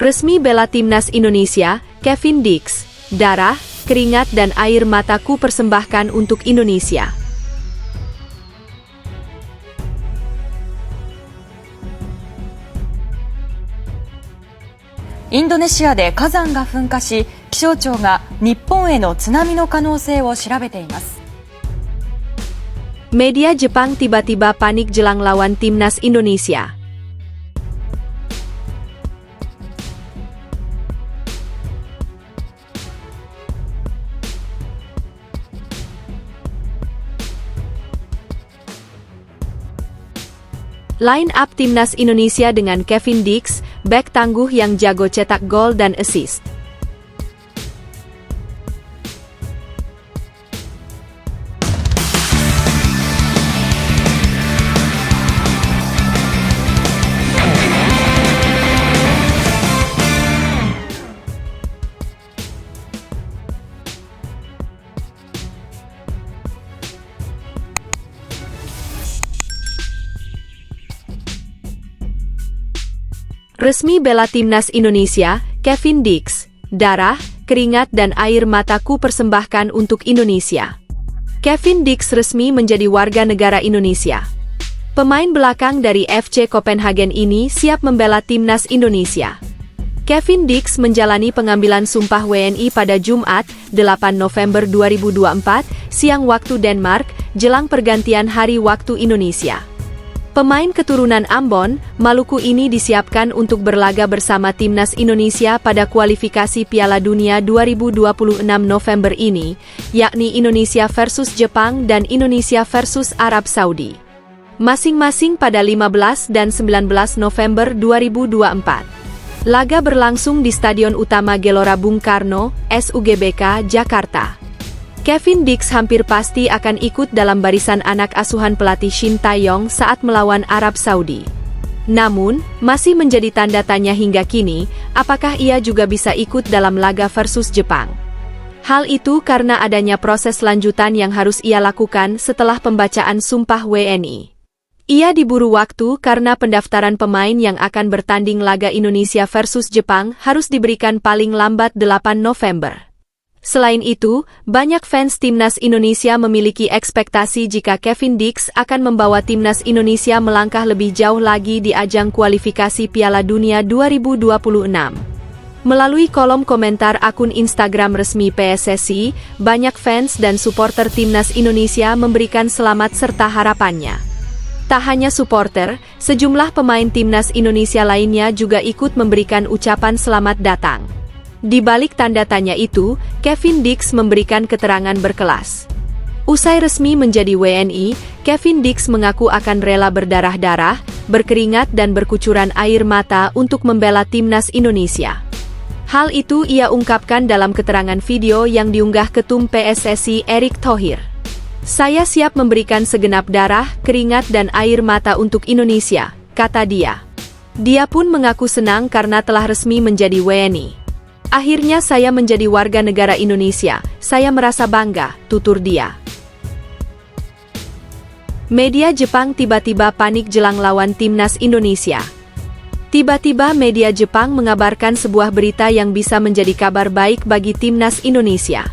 Resmi bela timnas Indonesia, Kevin Dix. Darah, keringat dan air mataku persembahkan untuk Indonesia. Indonesia で火山が噴火し、気象庁が日本への津波の可能性を調べています。Media Jepang tiba-tiba panik jelang lawan timnas Indonesia. Line up timnas Indonesia dengan Kevin Dix, bek tangguh yang jago cetak gol dan assist. Resmi bela timnas Indonesia, Kevin Dix. Darah, keringat dan air mataku persembahkan untuk Indonesia. Kevin Dix resmi menjadi warga negara Indonesia. Pemain belakang dari FC Copenhagen ini siap membela timnas Indonesia. Kevin Dix menjalani pengambilan sumpah WNI pada Jumat, 8 November 2024, siang waktu Denmark, jelang pergantian hari waktu Indonesia. Pemain keturunan Ambon, Maluku ini disiapkan untuk berlaga bersama timnas Indonesia pada kualifikasi Piala Dunia 2026 November ini, yakni Indonesia versus Jepang dan Indonesia versus Arab Saudi. Masing-masing pada 15 dan 19 November 2024. Laga berlangsung di Stadion Utama Gelora Bung Karno, SUGBK, Jakarta. Kevin Dix hampir pasti akan ikut dalam barisan anak asuhan pelatih Shin Tae-yong saat melawan Arab Saudi. Namun, masih menjadi tanda tanya hingga kini, apakah ia juga bisa ikut dalam laga versus Jepang. Hal itu karena adanya proses lanjutan yang harus ia lakukan setelah pembacaan sumpah WNI. Ia diburu waktu karena pendaftaran pemain yang akan bertanding laga Indonesia versus Jepang harus diberikan paling lambat 8 November. Selain itu, banyak fans timnas Indonesia memiliki ekspektasi jika Kevin Dix akan membawa timnas Indonesia melangkah lebih jauh lagi di ajang kualifikasi Piala Dunia 2026. Melalui kolom komentar akun Instagram resmi PSSI, banyak fans dan supporter timnas Indonesia memberikan selamat serta harapannya. Tak hanya supporter, sejumlah pemain timnas Indonesia lainnya juga ikut memberikan ucapan selamat datang. Di balik tanda tanya itu, Kevin Dix memberikan keterangan berkelas. Usai resmi menjadi WNI, Kevin Dix mengaku akan rela berdarah-darah, berkeringat dan berkucuran air mata untuk membela timnas Indonesia. Hal itu ia ungkapkan dalam keterangan video yang diunggah Ketum PSSI Erick Thohir. "Saya siap memberikan segenap darah, keringat dan air mata untuk Indonesia," kata dia. Dia pun mengaku senang karena telah resmi menjadi WNI. "Akhirnya saya menjadi warga negara Indonesia, saya merasa bangga," tutur dia. Media Jepang tiba-tiba panik jelang lawan timnas Indonesia. Tiba-tiba media Jepang mengabarkan sebuah berita yang bisa menjadi kabar baik bagi timnas Indonesia.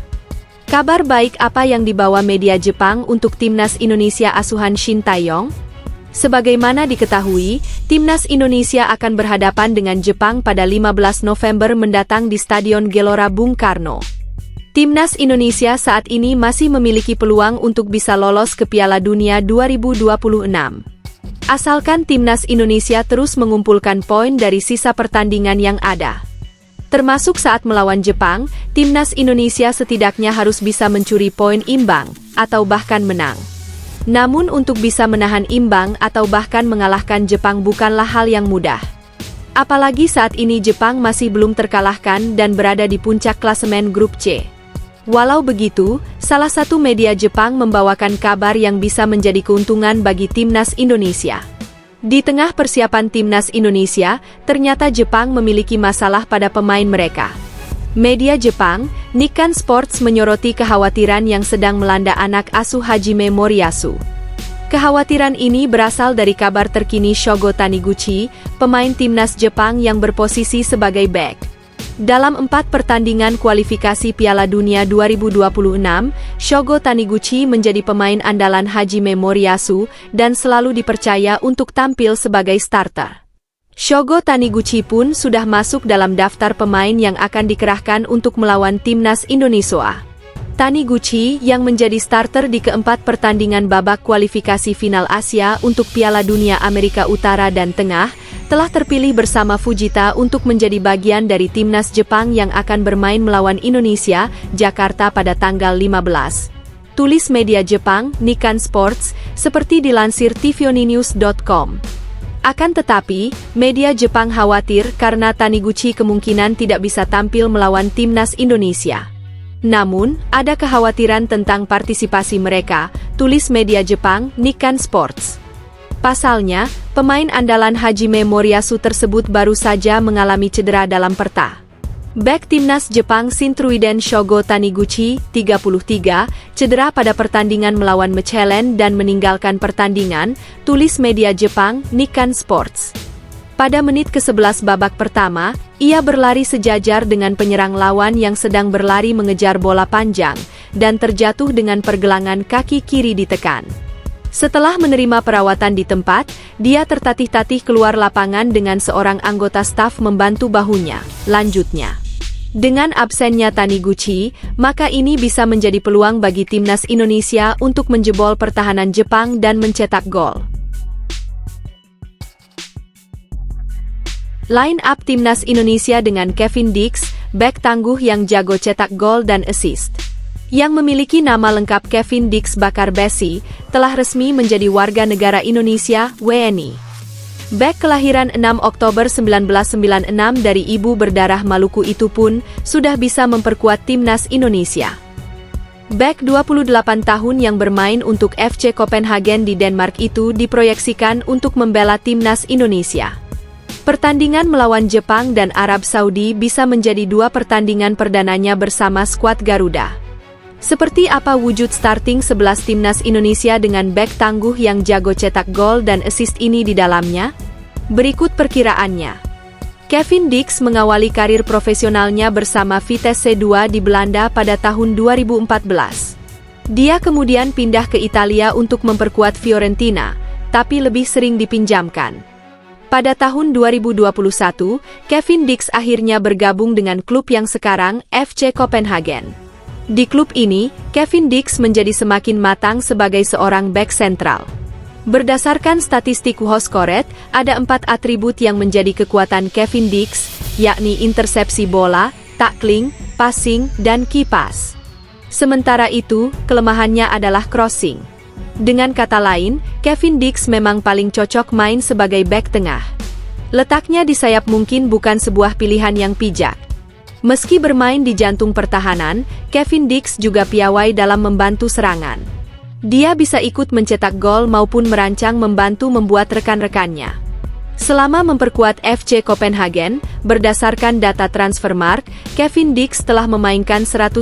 Kabar baik apa yang dibawa media Jepang untuk timnas Indonesia asuhan Shin Tae-yong? Sebagaimana diketahui, timnas Indonesia akan berhadapan dengan Jepang pada 15 November mendatang di Stadion Gelora Bung Karno. Timnas Indonesia saat ini masih memiliki peluang untuk bisa lolos ke Piala Dunia 2026. Asalkan timnas Indonesia terus mengumpulkan poin dari sisa pertandingan yang ada. Termasuk saat melawan Jepang, timnas Indonesia setidaknya harus bisa mencuri poin imbang, atau bahkan menang. Namun untuk bisa menahan imbang atau bahkan mengalahkan Jepang bukanlah hal yang mudah. Apalagi saat ini Jepang masih belum terkalahkan dan berada di puncak klasemen grup C. Walau begitu, salah satu media Jepang membawakan kabar yang bisa menjadi keuntungan bagi timnas Indonesia. Di tengah persiapan timnas Indonesia, ternyata Jepang memiliki masalah pada pemain mereka. Media Jepang, Nikkan Sports menyoroti kekhawatiran yang sedang melanda anak asuh Hajime Moriyasu. Kekhawatiran ini berasal dari kabar terkini Shogo Taniguchi, pemain timnas Jepang yang berposisi sebagai bek. Dalam 4 pertandingan kualifikasi Piala Dunia 2026, Shogo Taniguchi menjadi pemain andalan Hajime Moriyasu dan selalu dipercaya untuk tampil sebagai starter. Shogo Taniguchi pun sudah masuk dalam daftar pemain yang akan dikerahkan untuk melawan timnas Indonesia. Taniguchi yang menjadi starter di keempat pertandingan babak kualifikasi final Asia untuk Piala Dunia Amerika Utara dan Tengah, telah terpilih bersama Fujita untuk menjadi bagian dari timnas Jepang yang akan bermain melawan Indonesia, Jakarta pada tanggal 15. Tulis media Jepang, Nikkan Sports, seperti dilansir tvoninews.com. Akan tetapi, media Jepang khawatir karena Taniguchi kemungkinan tidak bisa tampil melawan timnas Indonesia. Namun, ada kekhawatiran tentang partisipasi mereka, tulis media Jepang, Nikkan Sports. Pasalnya, pemain andalan Hajime Moriyasu tersebut baru saja mengalami cedera dalam perta. Bek timnas Jepang Shintruiden Shogo Taniguchi, 33, cedera pada pertandingan melawan Mechelen dan meninggalkan pertandingan, tulis media Jepang, Nikkan Sports. Pada menit ke-11 babak pertama, ia berlari sejajar dengan penyerang lawan yang sedang berlari mengejar bola panjang, dan terjatuh dengan pergelangan kaki kiri ditekan. Setelah menerima perawatan di tempat, dia tertatih-tatih keluar lapangan dengan seorang anggota staf membantu bahunya. Lanjutnya, dengan absennya Taniguchi, maka ini bisa menjadi peluang bagi timnas Indonesia untuk menjebol pertahanan Jepang dan mencetak gol. Line up timnas Indonesia dengan Kevin Dix, bek tangguh yang jago cetak gol dan assist. Yang memiliki nama lengkap Kevin Dix Bakarbesi, telah resmi menjadi warga negara Indonesia, WNI. Bek kelahiran 6 Oktober 1996 dari ibu berdarah Maluku itu pun, sudah bisa memperkuat timnas Indonesia. Bek 28 tahun yang bermain untuk FC Copenhagen di Denmark itu diproyeksikan untuk membela timnas Indonesia. Pertandingan melawan Jepang dan Arab Saudi bisa menjadi 2 pertandingan perdananya bersama skuad Garuda. Seperti apa wujud starting 11 timnas Indonesia dengan bek tangguh yang jago cetak gol dan assist ini di dalamnya? Berikut perkiraannya. Kevin Dix mengawali karir profesionalnya bersama Vitesse C2 di Belanda pada tahun 2014. Dia kemudian pindah ke Italia untuk memperkuat Fiorentina, tapi lebih sering dipinjamkan. Pada tahun 2021, Kevin Dix akhirnya bergabung dengan klub yang sekarang, FC Copenhagen. Di klub ini, Kevin Dix menjadi semakin matang sebagai seorang bek sentral. Berdasarkan statistik WhoScored, ada 4 atribut yang menjadi kekuatan Kevin Dix, yakni intersepsi bola, tackling, passing, dan key pass. Sementara itu, kelemahannya adalah crossing. Dengan kata lain, Kevin Dix memang paling cocok main sebagai bek tengah. Letaknya di sayap mungkin bukan sebuah pilihan yang bijak. Meski bermain di jantung pertahanan, Kevin Dix juga piawai dalam membantu serangan. Dia bisa ikut mencetak gol maupun merancang membantu membuat rekan-rekannya. Selama memperkuat FC Copenhagen, berdasarkan data Transfermarkt, Kevin Dix telah memainkan 150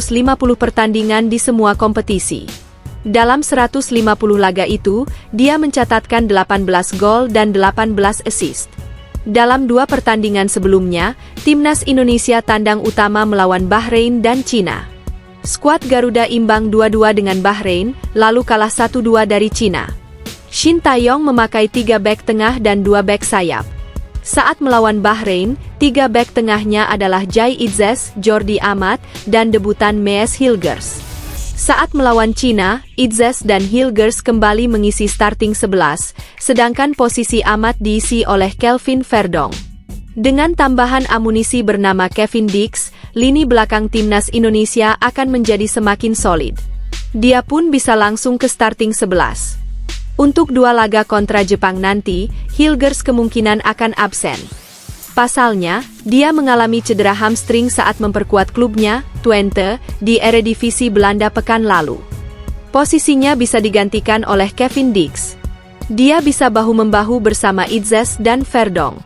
pertandingan di semua kompetisi. Dalam 150 laga itu, dia mencatatkan 18 gol dan 18 assist. Dalam 2 pertandingan sebelumnya, timnas Indonesia tandang utama melawan Bahrain dan Cina. Skuad Garuda imbang 2-2 dengan Bahrain, lalu kalah 1-2 dari Cina. Shin Taeyong memakai 3 bek tengah dan 2 bek sayap. Saat melawan Bahrain, 3 bek tengahnya adalah Jai Itzes, Jordi Amat, dan debutan Mees Hilgers. Saat melawan Cina, Itzes dan Hilgers kembali mengisi starting 11, sedangkan posisi Amat diisi oleh Kelvin Verdong. Dengan tambahan amunisi bernama Kevin Dix, lini belakang timnas Indonesia akan menjadi semakin solid. Dia pun bisa langsung ke starting 11. Untuk 2 laga kontra Jepang nanti, Hilgers kemungkinan akan absen. Pasalnya, dia mengalami cedera hamstring saat memperkuat klubnya, Twente, di Eredivisie Belanda pekan lalu. Posisinya bisa digantikan oleh Kevin Dix. Dia bisa bahu-membahu bersama Itzes dan Verdong.